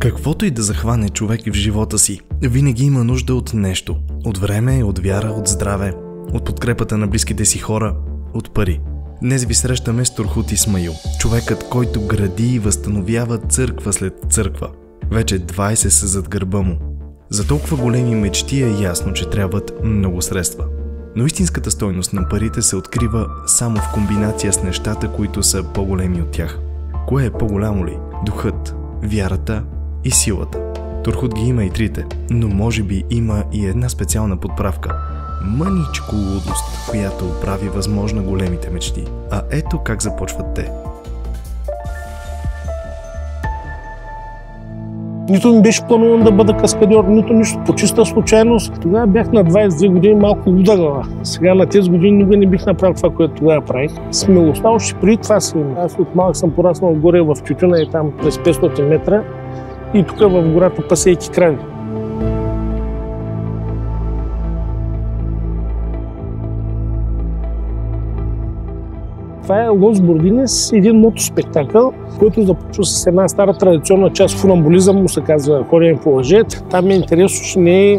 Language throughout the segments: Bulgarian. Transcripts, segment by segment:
Каквото и да захване човек в живота си, винаги има нужда от нещо. От време, от вяра, от здраве, от подкрепата на близките си хора, от пари. Днес ви срещаме с Турхут Исмаил, човекът, който гради и възстановява църква след църква. Вече 20 са зад гърба му. За толкова големи мечти е ясно, че трябват много средства. Но истинската стойност на парите се открива само в комбинация с нещата, които са по-големи от тях. Кое е по-голямо ли? Духът, вярата и силата. Турхут ги има и трите, но може би има и една специална подправка. Мъничко лудост, която прави възможна големите мечти. А ето как започват те. Нито ми беше планувано да бъда каскадьор, нито нищо. По чиста случайност. Тогава бях на 22 години, малко луда глава. Сега на тези години никога не бих направил това, което тогава правих. Смелостта още преди това си. Аз от малък съм пораснал горе в Тютюна и там през 500 метра. И тук в гората пасейки крави. Това е Лос Бординес, един мотоспектакъл, който започва с една стара традиционна част, фунамбулизъм му се казва, ходене по лъжет. Там е интересно, че не е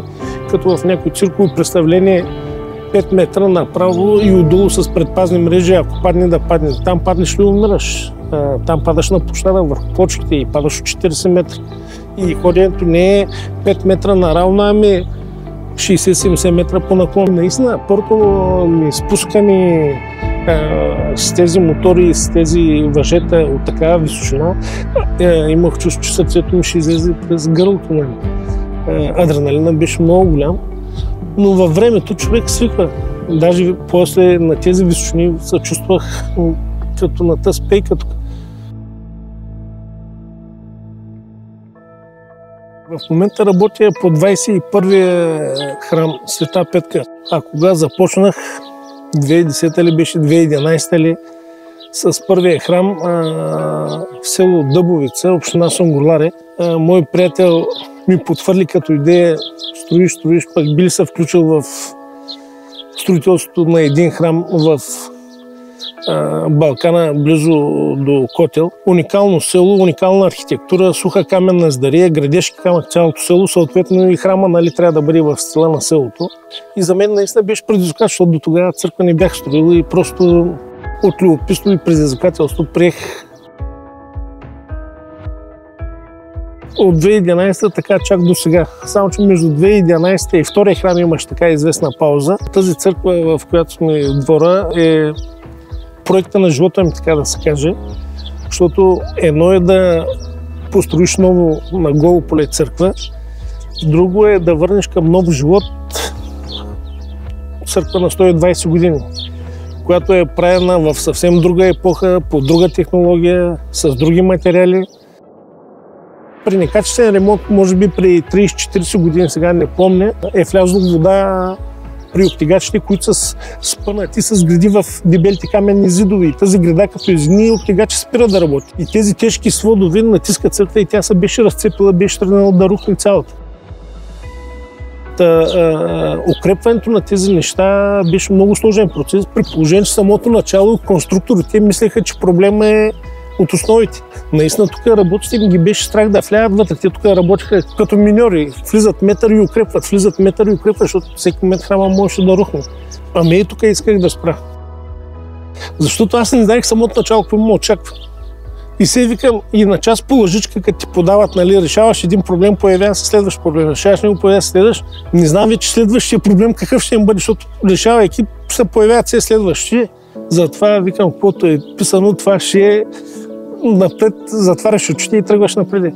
като в някои циркови представления 5 метра направо и отдолу с предпазни мрежи, ако падне да падне. Там паднеш ли умираш. Там падаш на площада върху почките и падаш от 40 метра. И ходенето не е 5 метра наравно, ами 60-70 метра по наклон. Наистина, първото ми спускане с тези мотори, с тези въжета от такава височина, имах чувство, че сърцето ми ще излезе през гърлото на адреналина беше много голям, но във времето човек свиква. Даже после на тези височини се чувствах като на тъс пейка тук. В момента работя по 21-я храм Света Петка. А кога започнах, 2010 ли беше, 2011 ли, с първия храм в село Дъбовица, община Сунгурларе. Мой приятел ми потвърли като идея строиш, пък били се включил в строителството на един храм в Балкана, близо до Котел. Уникално село, уникална архитектура, суха каменна здария, градешки камък цялото село, съответно и храма трябва да бъде в стила на селото. И за мен наистина беше предизвикателство, защото до тогава църква не бях строил и просто от любопитство и предизвикателство приех. От 2011 така чак до сега. Само че между 2011 и втория храм имаш така известна пауза. Тази църква, в която сме в двора, е проекта на живота ми, така да се каже, защото едно е да построиш ново на голо поле църква, друго е да върнеш към нов живот църква на 120 години, която е правена в съвсем друга епоха, по друга технология, с други материали. При некачествен ремонт, може би при 30-40 години, сега не помня, е влязло вода при оптигачите, които са спънати с гради в дебелите каменни зидове. И тази града, като изгни, оптигачи спира да работи. И тези тежки сводове натискат църква и тя се беше разцепила, беше тръгнала да рухне цялата. Укрепването на тези неща беше много сложен процес, при положение, че самото начало конструкторите мислеха, че проблема е от основите. Наистина тук работите ми ги беше страх да влязат вътре. Те тук работиха като миньори. Влизат метър и укрепват, защото всеки момент храма можеше да рухне. Ами и тук исках да спра. Защото аз не знаех самото начало какво ме очаква. И се викам, и на час по лъжичка, като ти подават, нали, решаваш един проблем, появява се следващ проблем. Решаваш него, появява се следващ. Не знам вече следващия проблем какъв ще им бъде, защото решавайки се появяват все следващи. Затова викам, каквото е писано, това ще е напред, затваряш очите и тръгваш напред.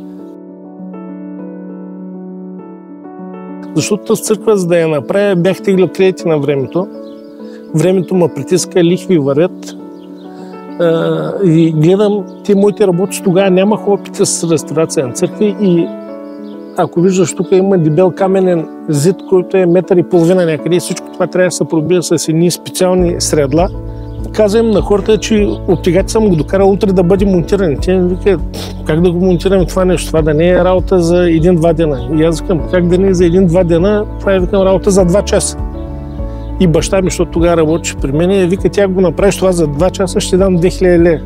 Защото тази църква, за да я направя, бях теглил кредити на времето. Времето ме притиска, лихви вървят. И гледам, те моите работи тогава нямаха опит с реставрация на църкви и ако виждаш, тук има дебел каменен зид, който е 1,5 метра някъде и всичко това трябва да се пробие с едни специални средла. Казвам на хората, че оптигачи съм го докарал утре да бъде монтиран. Те ми викат, как да го монтираме това нещо? Това да не е работа за 1-2 дена. И аз викам, как да не е за 1-2 дена? Това е, викам, работа за 2 часа. И баща ми, защото тогава работеше при мен, вика, тя го направиш това за 2 часа, ще дам 2000 лева.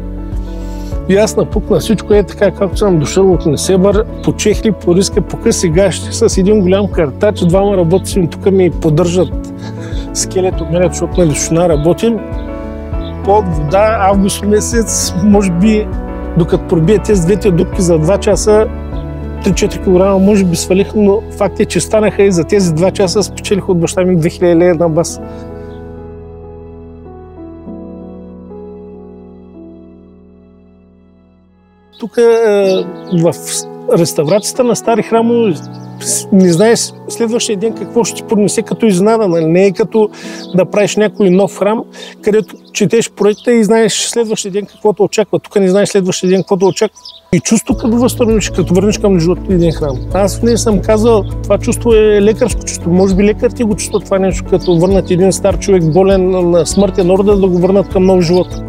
И аз напукна всичко така, както съм дошъл от Несебър, по Чехли, по Риска, по къси гащи, с един голям картач, двама работници тук ми поддържат скелето мене, защото на лишина работим. Под вода, август месец, може би, докато пробие тези двете дупки за 2 часа, 3-4 кг, може би свалих, но факт е, че станаха и за тези 2 часа спечелих от баща ми 2000 лея на бас. Тук в реставрацията на стари храмове не знаеш следващия ден какво ще ти поднесе като изненада. Не е като да правиш някой нов храм, където четеш проекта и знаеш следващия ден какво те очаква. Тук не знаеш следващия ден какво те очаква. И чувство като възстановиш, като върнеш към живота един храм. Аз не съм казал, това чувство е лекарско чувство. Може би лекар ти го чувства това нещо, като върнат един стар човек болен на смъртен ордер, да го върнат към нов живот.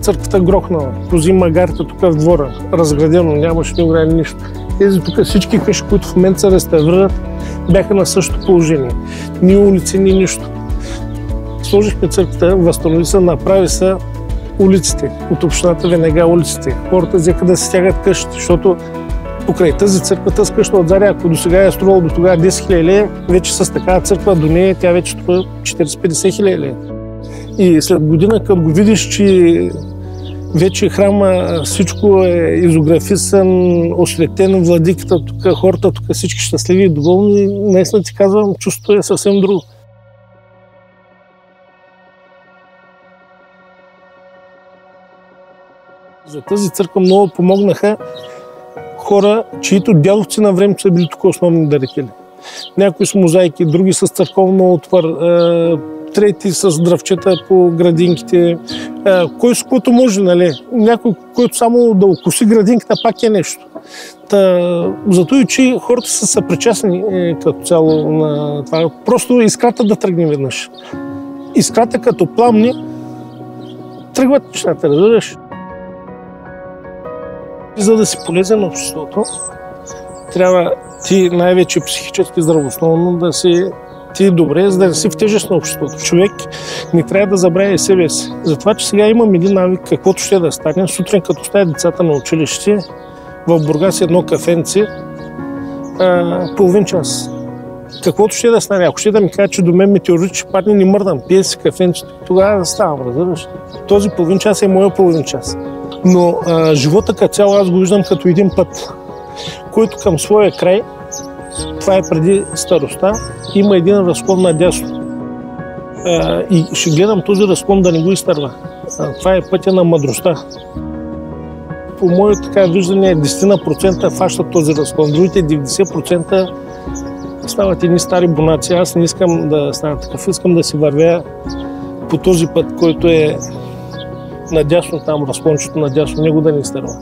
Църквата грохнала, кози магарите тук в двора, разградено, нямаше ни ограни нищо. Тези тук всички къщи, които в момента се реставрират, бяха на същото положение. Ни улици, ни нищо. Сложихме църквата, възстанови се, направи се улиците. От общината веднага улиците. Хората взеха да се стягат къщите, защото покрай тази църква, с къща отзади, ако досега е струвал до тогава 10 000 лея, вече с такава църква до нея, тя вече тук 40-50 000 лея. И след година, като го видиш, че вече храма всичко е изографисан, осветен, владиката тук, хората тук, всички щастливи и доволни, наистина ти казвам, чувството е съвсем друго. За тази църква много помогнаха хора, чието дядовци на времето са били тук основни дарители. Някои с мозайки, други с църковно отвър, трети с дръвчета по градинките, кой с което може, нали? Някой, който само да окуси градинката, пак е нещо. Зато и че хората са съпричастни като цяло на това. Просто искрата да тръгне веднъж. Искрата като пламни, тръгват нещата, разбираш? За да си полезен на обществото, трябва ти най-вече психически здравословно да си ти добре, за да не си в тежест на обществото. Човек не трябва да забравя и себе си. Затова, че сега имам един навик, каквото ще да стане. Сутрин, като оставя децата на училище, в Бургас едно кафенце, половин час. Каквото ще да стане. Ако ще да ми кажа, че до мен метеорит ще падне, не мърдам, пие си кафенцето, тогава ставам, разбираш. Този половин час е моя половин час. Но живота като цяло аз го виждам като един път, който към своя край, това е преди старостта, има един разклон надясно. И ще гледам този разклон да не го изтърва. Това е пътя на мъдростта. По мое така виждане 10% фащат този разклон, другите 90% стават едни стари бонаци. Аз не искам да стана такъв, искам да си вървя по този път, който е надясно там, разклончето надясно, него да не изтърва.